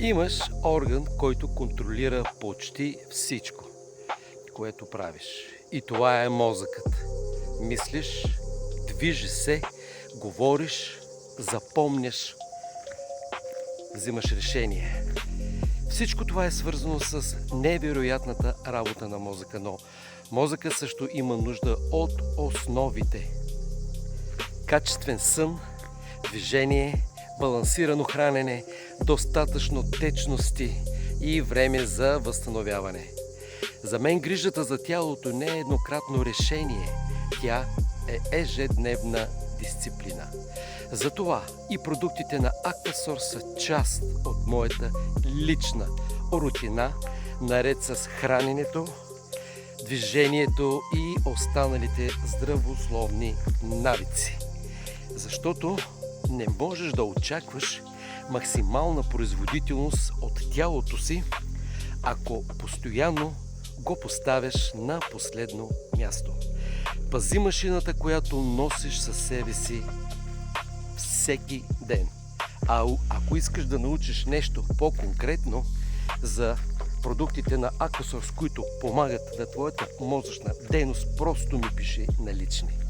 Имаш орган, който контролира почти всичко, което правиш. И това е мозъкът. Мислиш, движиш се, говориш, запомняш, взимаш решение. Всичко това е свързано с невероятната работа на мозъка, но мозъкът също има нужда от основите. Качествен сън, движение, балансирано хранене, достатъчно течности и време за възстановяване. За мен грижата за тялото не е еднократно решение, тя е ежедневна дисциплина. Затова и продуктите на Aquasource са част от моята лична рутина, наред с храненето, движението и останалите здравословни навици. Защото не можеш да очакваш максимална производителност от тялото си, ако постоянно го поставяш на последно място. Пази машината, която носиш със себе си всеки ден. А ако искаш да научиш нещо по-конкретно за продуктите на Aquasource, които помагат на твоята мозъчна дейност, просто ми пиши на лични.